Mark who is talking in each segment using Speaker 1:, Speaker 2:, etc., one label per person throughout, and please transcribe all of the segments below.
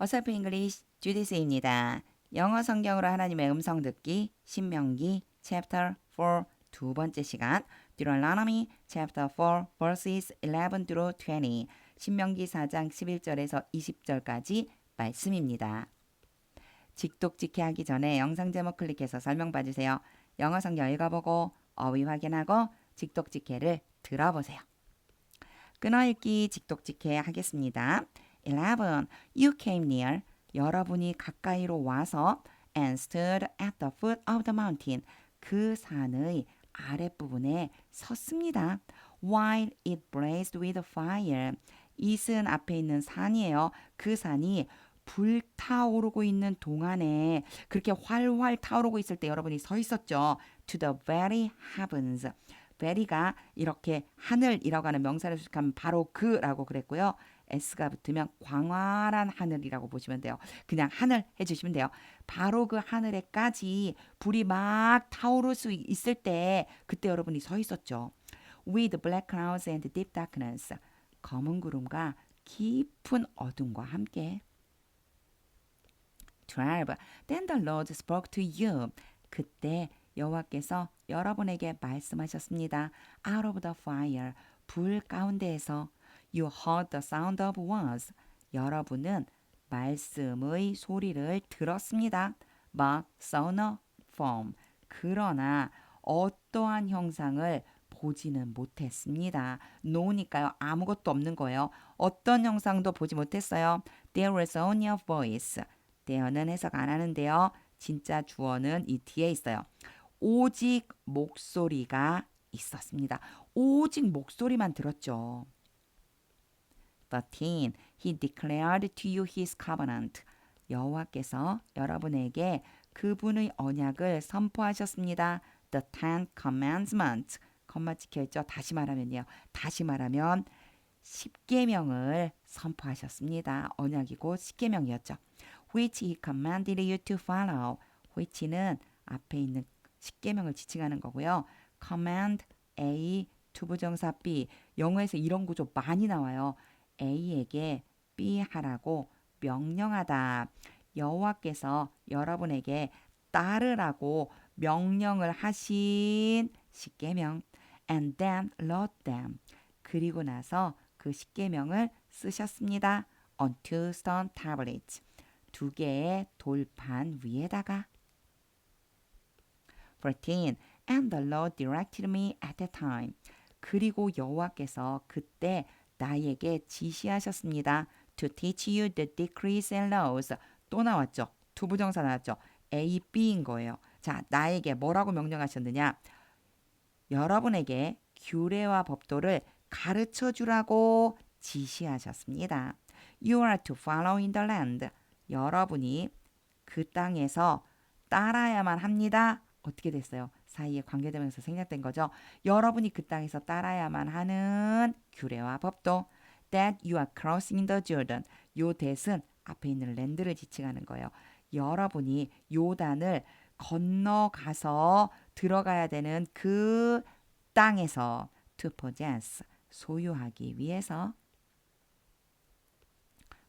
Speaker 1: 어설픈 잉글리시 주디스입니다. 영어 성경으로 하나님의 음성 듣기 신명기 chapter 4 두 번째 시간 Deuteronomy chapter 4 verses 11 through 20 신명기 4장 11절에서 20절까지 말씀입니다. 직독직해 하기 전에 영상 제목 클릭해서 설명 봐주세요. 영어 성경 읽어보고 어휘 확인하고 직독직해를 들어보세요. 끊어읽기 직독직해 하겠습니다. 11. You came near. 여러분이 가까이로 와서 and stood at the foot of the mountain. 그 산의 아랫부분에 섰습니다. While it blazed with fire. 이슨 앞에 있는 산이에요. 그 산이 불타오르고 있는 동안에 그렇게 활활 타오르고 있을 때 여러분이 서 있었죠. To the very heavens. very가 이렇게 하늘이라고 하는 명사를 수식하면 바로 그라고 그랬고요. s가 붙으면 광활한 하늘이라고 보시면 돼요. 그냥 하늘 해주시면 돼요. 바로 그 하늘에까지 불이 막 타오를 수 있을 때 그때 여러분이 서 있었죠. With black clouds and deep darkness. 검은 구름과 깊은 어둠과 함께. 12. Then the Lord spoke to you. 그때 여호와께서 여러분에게 말씀하셨습니다. Out of the fire. 불 가운데에서 You heard the sound of words. 여러분은 말씀의 소리를 들었습니다. But saw no form. 그러나 어떠한 형상을 보지는 못했습니다. no니까요. 아무것도 없는 거예요. 어떤 형상도 보지 못했어요. There was only a voice. there는 해석 안 하는데요. 진짜 주어는 이 뒤에 있어요. 오직 목소리가 있었습니다. 오직 목소리만 들었죠. 13. He declared to you his covenant. 여호와께서 여러분에게 그분의 언약을 선포하셨습니다. The Ten Commandments. 컴마 찍혀있죠. 다시 말하면요. 다시 말하면 십계명을 선포하셨습니다. 언약이고 십계명이었죠. Which he commanded you to follow. which는 앞에 있는 십계명을 지칭하는 거고요. command A, 투부정사 B. 영어에서 이런 구조 많이 나와요. A에게 B 하라고 명령하다. 여호와께서 여러분에게 따르라고 명령을 하신 십계명. And then wrote them. 그리고 나서 그 십계명을 쓰셨습니다. On two stone tablets. 두 개의 돌판 위에다가. 14. And the Lord directed me at that time. 그리고 여호와께서 그때 나에게 지시하셨습니다. To teach you the decrees and laws. 또 나왔죠. 투부정사 나왔죠. A, B인 거예요. 자, 나에게 뭐라고 명령하셨느냐? 여러분에게 규례와 법도를 가르쳐 주라고 지시하셨습니다. You are to follow in the land. 여러분이 그 땅에서 따라야만 합니다. 어떻게 됐어요? 사이에 관계되면서 생략된 거죠. 여러분이 그 땅에서 따라야만 하는 규례와 법도. That you are crossing the Jordan. 요 that은 앞에 있는 랜드를 지칭하는 거예요. 여러분이 요단을 건너가서 들어가야 되는 그 땅에서 to possess. 소유하기 위해서.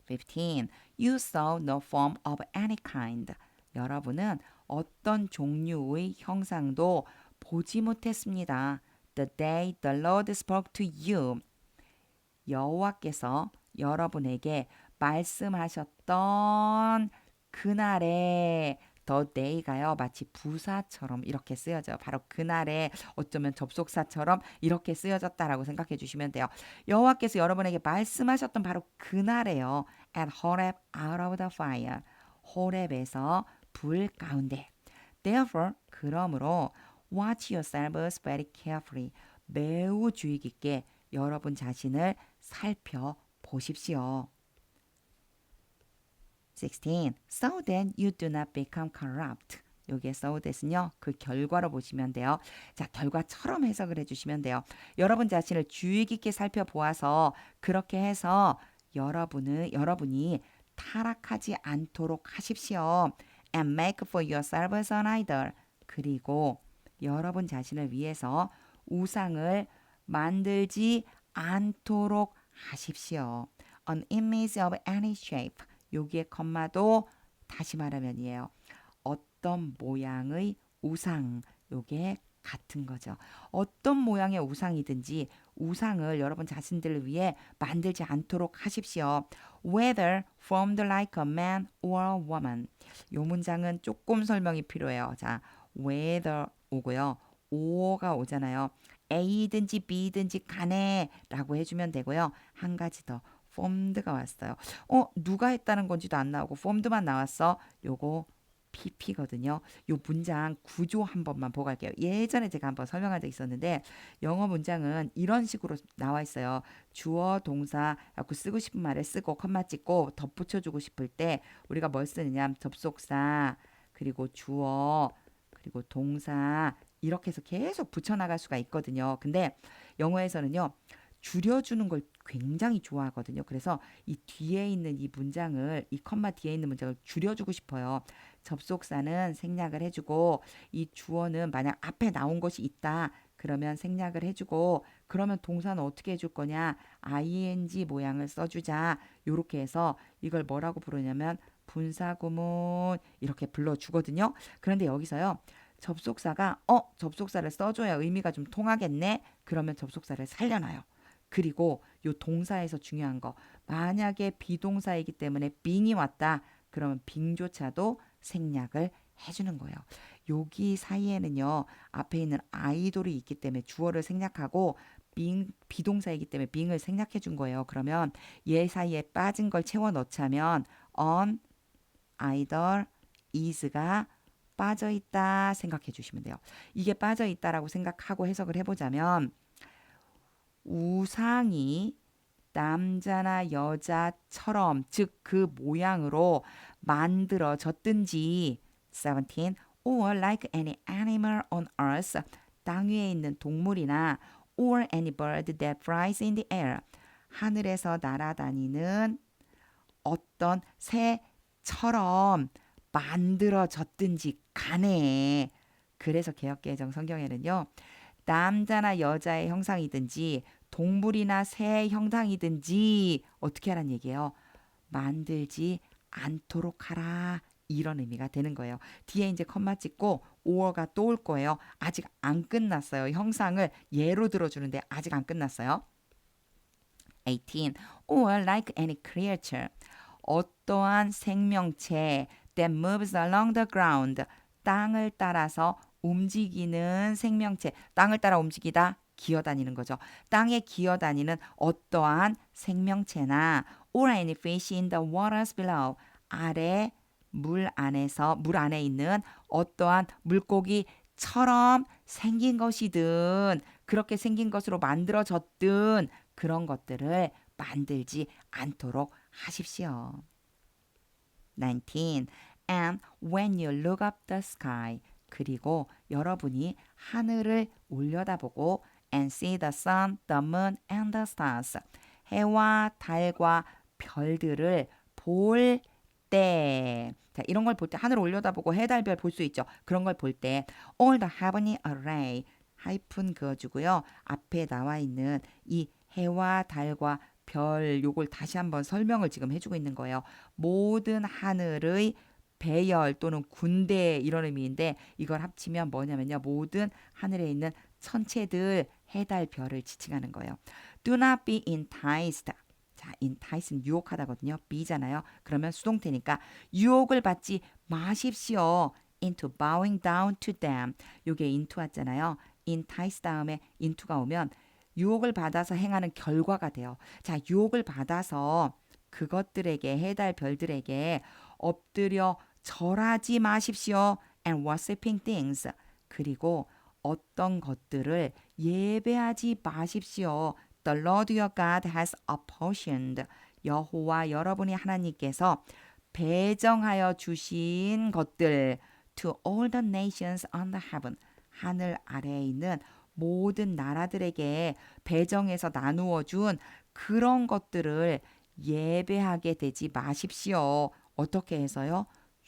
Speaker 1: 15. You saw no form of any kind. 여러분은 어떤 종류의 형상도 보지 못했습니다. The day the Lord spoke to you. 여호와께서 여러분에게 말씀하셨던 그날에 the day가요. 마치 부사처럼 이렇게 쓰여져요. 바로 그날에 어쩌면 접속사처럼 이렇게 쓰여졌다라고 생각해 주시면 돼요. 여호와께서 여러분에게 말씀하셨던 바로 그날에요. At Horeb out of the fire. 호렙에서 불 가운데. Therefore, 그러므로 watch yourselves very carefully. 매우 주의 깊게 여러분 자신을 살펴보십시오. 16. So that you do not become corrupt. 여기에 so that은요. 그 결과로 보시면 돼요. 자, 결과처럼 해석을 해주시면 돼요. 여러분 자신을 주의 깊게 살펴보아서 그렇게 해서 여러분이 타락하지 않도록 하십시오. And make for yourselves an idol. 그리고 여러분 자신을 위해서 우상을 만들지 않도록 하십시오. An image of any shape. 여기에 컴마도 다시 말하면이에요. 어떤 모양의 우상, 요게 같은 거죠. 어떤 모양의 우상이든지 우상을 여러분 자신들을 위해 만들지 않도록 하십시오. Whether formed like a man or a woman. 요 문장은 조금 설명이 필요해요. 자, whether 오고요. or가 오잖아요. A든지 B든지 간에 라고 해주면 되고요. 한 가지 더. formed가 왔어요. 누가 했다는 건지도 안 나오고 formed만 나왔어. 요거 PP거든요. 요 문장 구조 한 번만 보고 갈게요. 예전에 제가 한번 설명한 적 있었는데 영어 문장은 이런 식으로 나와 있어요. 주어, 동사, 갖고 쓰고 싶은 말을 쓰고 컴마 찍고 덧붙여주고 싶을 때 우리가 뭘 쓰느냐 접속사 그리고 주어 그리고 동사 이렇게 해서 계속 붙여나갈 수가 있거든요. 근데 영어에서는요. 줄여주는 걸 굉장히 좋아하거든요. 그래서 이 뒤에 있는 이 문장을 이 컴마 뒤에 있는 문장을 줄여주고 싶어요. 접속사는 생략을 해주고 이 주어는 만약 앞에 나온 것이 있다. 그러면 생략을 해주고 그러면 동사는 어떻게 해줄 거냐 ing 모양을 써주자 요렇게 해서 이걸 뭐라고 부르냐면 분사구문 이렇게 불러주거든요. 그런데 여기서요 접속사가 접속사를 써줘야 의미가 좀 통하겠네 그러면 접속사를 살려놔요. 그리고 요 동사에서 중요한 거 만약에 비동사이기 때문에 being이 왔다 그러면 being조차도 생략을 해주는 거예요. 여기 사이에는요 앞에 있는 아이돌이 있기 때문에 주어를 생략하고 비동사이기 때문에 being을 생략해 준 거예요. 그러면 얘 사이에 빠진 걸 채워 넣자면 on, either, is가 빠져 있다 생각해 주시면 돼요. 이게 빠져 있다라고 생각하고 해석을 해보자면 우상이 남자나 여자처럼 즉 그 모양으로 만들어졌든지 17 or like any animal on earth 땅 위에 있는 동물이나 or any bird that flies in the air 하늘에서 날아다니는 어떤 새처럼 만들어졌든지 간에 그래서 개역개정 성경에는요 남자나 여자의 형상이든지 동물이나 새의 형상이든지 어떻게 하란 얘기예요? 만들지 않도록 하라. 이런 의미가 되는 거예요. 뒤에 이제 컴마 찍고 or가 또 올 거예요. 아직 안 끝났어요. 형상을 예로 들어주는데 아직 안 끝났어요. 18. Or like any creature. 어떠한 생명체 that moves along the ground. 땅을 따라서 움직이는 생명체. 땅을 따라 움직이다. 기어다니는 거죠. 땅에 기어다니는 어떠한 생명체나 or any fish in the waters below. 아래 물 안에서 물 안에 있는 어떠한 물고기처럼 생긴 것이든 그렇게 생긴 것으로 만들어졌든 그런 것들을 만들지 않도록 하십시오. 19. And when you look up the sky 그리고 여러분이 하늘을 올려다보고 and see the sun, the moon and the stars 해와 달과 별들을 볼 때 자, 이런 걸 볼 때 하늘 올려다보고 해, 달, 별 볼 수 있죠. 그런 걸 볼 때 all the heavenly array 하이픈 그어주고요. 앞에 나와 있는 이 해와 달과 별 요걸 다시 한번 설명을 지금 해주고 있는 거예요. 모든 하늘의 배열 또는 군대 이런 의미인데 이걸 합치면 뭐냐면요. 모든 하늘에 있는 천체들 해달 별을 지칭하는 거예요. Do not be enticed. 자, entice는 유혹하다거든요. be잖아요. 그러면 수동태니까 유혹을 받지 마십시오. into bowing down to them. 요게 into 왔잖아요. entice 다음에 into가 오면 유혹을 받아서 행하는 결과가 돼요. 자, 유혹을 받아서 그것들에게 해달 별들에게 엎드려 절하지 마십시오. and worshiping things. 그리고 어떤 것들을 예배하지 마십시오. The Lord your God has apportioned. 여호와 여러분의 하나님께서 배정하여 주신 것들 to all the nations under heaven. 하늘 아래에 있는 모든 나라들에게 배정해서 나누어 준 그런 것들을 예배하게 되지 마십시오. 어떻게 해서요?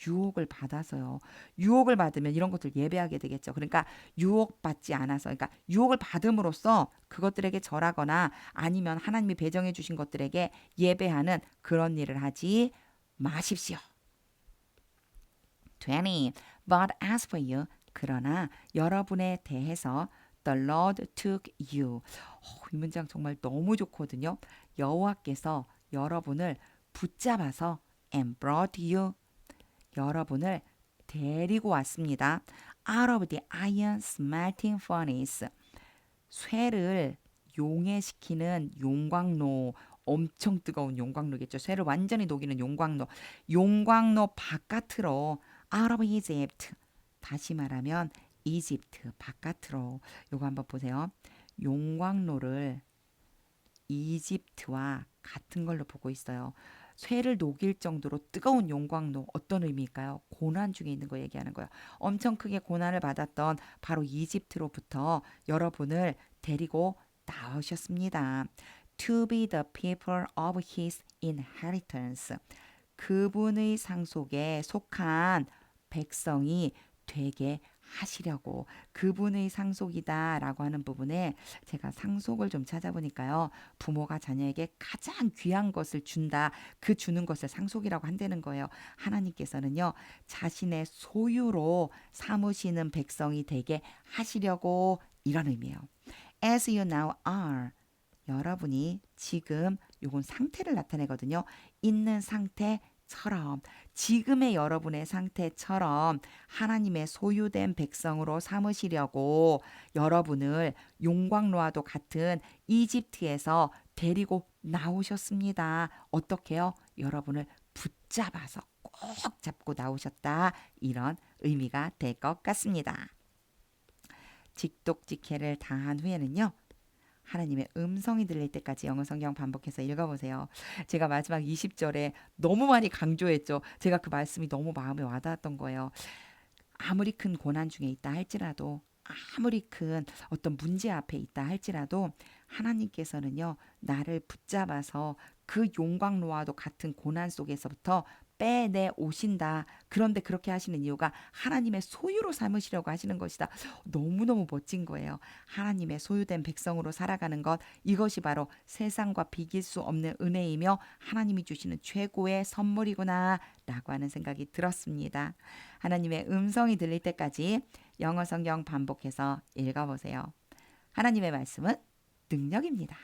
Speaker 1: 유혹을 받아서요. 유혹을 받으면 이런 것들 예배하게 되겠죠. 그러니까 유혹받지 않아서 그러니까 유혹을 받음으로써 그것들에게 절하거나 아니면 하나님이 배정해 주신 것들에게 예배하는 그런 일을 하지 마십시오. 20. But as for you, 그러나 여러분에 대해서 the Lord took you. 이 문장 정말 너무 좋거든요. 여호와께서 여러분을 붙잡아서 and brought you. 여러분을 데리고 왔습니다. Out of the iron smelting furnace. 쇠를 용해시키는 용광로. 엄청 뜨거운 용광로겠죠. 쇠를 완전히 녹이는 용광로. 용광로 바깥으로 out of Egypt. 다시 말하면 이집트 바깥으로. 요거 한번 보세요. 용광로를 이집트와 같은 걸로 보고 있어요. 쇠를 녹일 정도로 뜨거운 용광로 어떤 의미일까요? 고난 중에 있는 거 얘기하는 거예요. 엄청 크게 고난을 받았던 바로 이집트로부터 여러분을 데리고 나오셨습니다. To be the people of his inheritance. 그분의 상속에 속한 백성이 되게 하시려고 그분의 상속이다라고 하는 부분에 제가 상속을 좀 찾아보니까요. 부모가 자녀에게 가장 귀한 것을 준다. 그 주는 것을 상속이라고 한다는 거예요. 하나님께서는요. 자신의 소유로 삼으시는 백성이 되게 하시려고 이런 의미예요. As you now are. 여러분이 지금 요건 상태를 나타내거든요. 있는 상태처럼 지금의 여러분의 상태처럼 하나님의 소유된 백성으로 삼으시려고 여러분을 용광로와도 같은 이집트에서 데리고 나오셨습니다. 어떻게요? 여러분을 붙잡아서 꼭 잡고 나오셨다. 이런 의미가 될 것 같습니다. 직독직해를 다한 후에는요. 하나님의 음성이 들릴 때까지 영어 성경 반복해서 읽어보세요. 제가 마지막 20절에 너무 많이 강조했죠. 제가 그 말씀이 너무 마음에 와닿았던 거예요. 아무리 큰 고난 중에 있다 할지라도 아무리 큰 어떤 문제 앞에 있다 할지라도 하나님께서는요. 나를 붙잡아서 그 용광로와도 같은 고난 속에서부터 빼내 오신다. 그런데 그렇게 하시는 이유가 하나님의 소유로 삼으시려고 하시는 것이다. 너무너무 멋진 거예요. 하나님의 소유된 백성으로 살아가는 것 이것이 바로 세상과 비길 수 없는 은혜이며 하나님이 주시는 최고의 선물이구나 라고 하는 생각이 들었습니다. 하나님의 음성이 들릴 때까지 영어 성경 반복해서 읽어보세요. 하나님의 말씀은 능력입니다.